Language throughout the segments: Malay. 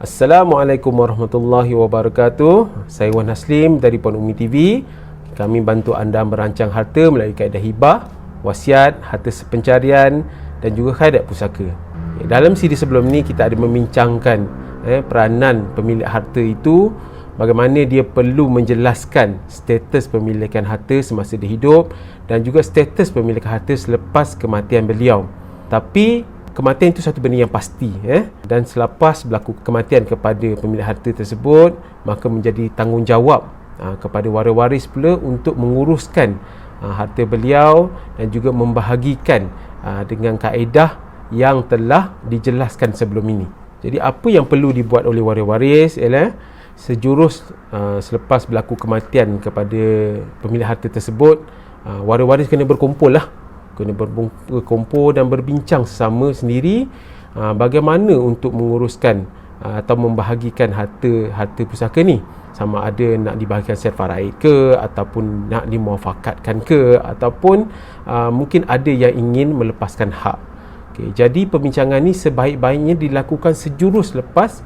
Assalamualaikum warahmatullahi wabarakatuh. Saya Wan Haslim dari Puan Umi TV. Kami bantu anda merancang harta melalui kaedah hibah, wasiat, harta pencarian dan juga khairat pusaka. Dalam siri sebelum ni kita ada membincangkan peranan pemilik harta itu, bagaimana dia perlu menjelaskan status pemilikan harta semasa dia hidup dan juga status pemilikan harta selepas kematian beliau. Tapi kematian itu satu benda yang pasti, dan selepas berlaku kematian kepada pemilik harta tersebut, maka menjadi tanggungjawab kepada waris-waris pula untuk menguruskan harta beliau dan juga membahagikan dengan kaedah yang telah dijelaskan sebelum ini. Jadi apa yang perlu dibuat oleh waris-waris ialah sejurus selepas berlaku kematian kepada pemilik harta tersebut, waris-waris kena berkumpul lah, kena berkumpul dan berbincang sesama sendiri bagaimana untuk menguruskan atau membahagikan harta pusaka ni, sama ada nak dibahagikan secara faraid ke, ataupun nak dimuafakatkan ke, ataupun mungkin ada yang ingin melepaskan hak. Jadi perbincangan ni sebaik-baiknya dilakukan sejurus lepas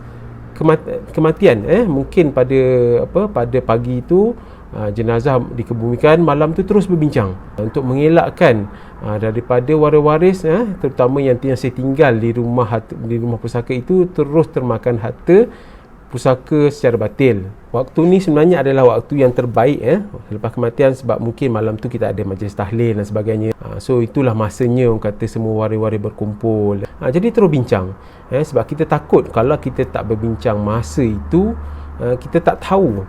kematian. Mungkin pada pagi itu jenazah dikebumikan, malam tu terus berbincang untuk mengelakkan daripada waris-waris, terutama yang saya tinggal di rumah pusaka itu, terus termakan harta pusaka secara batil. Waktu ni sebenarnya adalah waktu yang terbaik selepas kematian, sebab mungkin malam tu kita ada majlis tahlil dan sebagainya. So itulah masanya orang kata semua waris-waris berkumpul. Jadi terus bincang, sebab kita takut kalau kita tak berbincang masa itu, kita tak tahu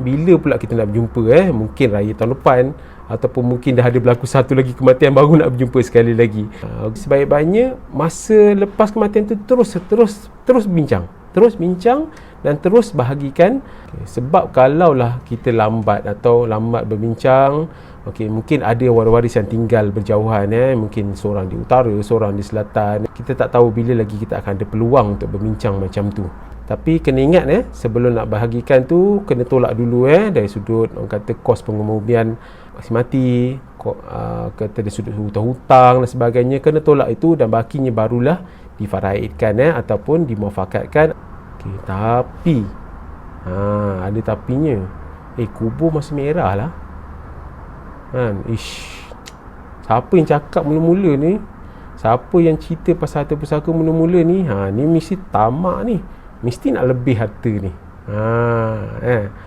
bila pula kita nak berjumpa. Mungkin raya tahun depan, ataupun mungkin dah ada berlaku satu lagi kematian baru nak berjumpa sekali lagi. Sebaik-baiknya masa lepas kematian tu terus bincang dan terus bahagikan. Sebab kalaulah kita lambat berbincang, mungkin ada waris-waris yang tinggal berjauhan, mungkin seorang di utara, seorang di selatan. Kita tak tahu bila lagi kita akan ada peluang untuk berbincang macam tu. Tapi kena ingat, sebelum nak bahagikan tu kena tolak dulu dari sudut orang kata kos pengemudian mati, kata dari sudut hutang dan sebagainya, kena tolak itu dan bakinya barulah difaraidkan ataupun dimuafakatkan. Tapi ada tapinya. Kubur masih merah lah kan. Siapa yang cakap mula-mula ni, siapa yang cerita pasal harta pusaka mula-mula ni, ni mesti tamak ni, mesti nak lebih harta ni.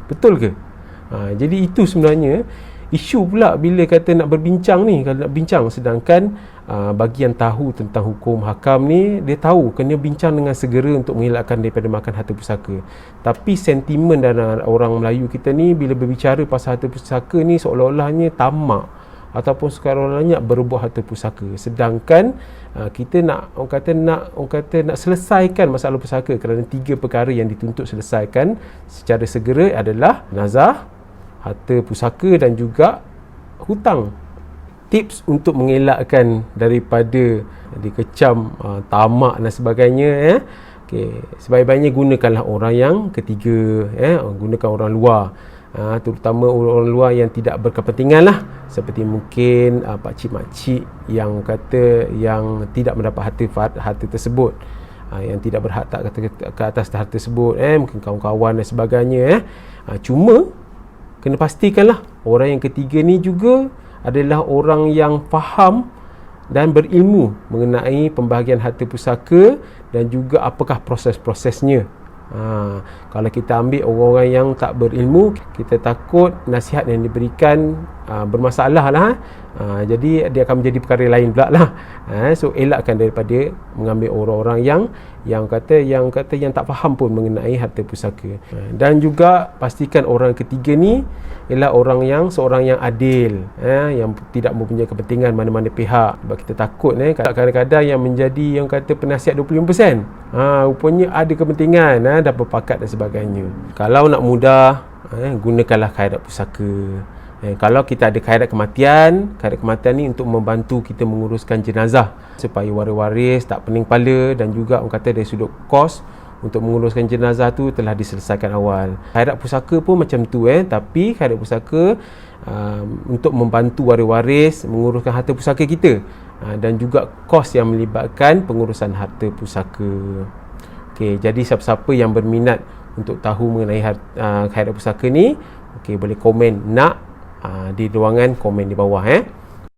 Betul ke? Jadi itu sebenarnya isu pula bila kata nak berbincang ni. Kalau nak bincang, sedangkan bagi yang tahu tentang hukum hakam ni, dia tahu kena bincang dengan segera untuk mengelakkan daripada makan harta pusaka. Tapi sentimen dan orang Melayu kita ni bila berbicara pasal harta pusaka ni seolah-olahnya tamak ataupun sekarang-olahnya berebut harta pusaka. Sedangkan kita nak nak selesaikan masalah pusaka kerana 3 perkara yang dituntut selesaikan secara segera adalah nazah, harta pusaka dan juga hutang. Tips untuk mengelakkan daripada dikecam tamak dan sebagainya, sebaik-baiknya gunakanlah orang yang ketiga, gunakan orang luar, terutama orang luar yang tidak berkepentingan lah, seperti mungkin pakcik-makcik yang kata yang tidak mendapat harta tersebut, yang tidak berhak ke atas harta tersebut, mungkin kawan-kawan dan sebagainya. Cuma kena pastikanlah orang yang ketiga ni juga adalah orang yang faham dan berilmu mengenai pembahagian harta pusaka dan juga apakah proses-prosesnya. Kalau kita ambil orang-orang yang tak berilmu, kita takut nasihat yang diberikan bermasalah lah. Jadi dia akan menjadi perkara lain pula lah. So elakkan daripada mengambil orang-orang yang tak faham pun mengenai harta pusaka. Dan juga pastikan orang ketiga ni ialah seorang yang adil, yang tidak mempunyai kepentingan mana-mana pihak. Sebab kita takut kadang-kadang yang menjadi yang kata penasihat 25%, rupanya ada kepentingan dan berpakat dan sebagainya. Kalau nak mudah, gunakanlah khairat pusaka. Kalau kita ada khairat kematian ni untuk membantu kita menguruskan jenazah supaya waris-waris tak pening kepala, dan juga orang kata dari sudut kos untuk menguruskan jenazah tu telah diselesaikan awal. Khairat pusaka pun macam tu, tapi khairat pusaka untuk membantu waris-waris menguruskan harta pusaka kita, dan juga kos yang melibatkan pengurusan harta pusaka. Okey, jadi siapa-siapa yang berminat untuk tahu mengenai khairat pusaka ni, okey, boleh komen nak di ruangan komen di bawah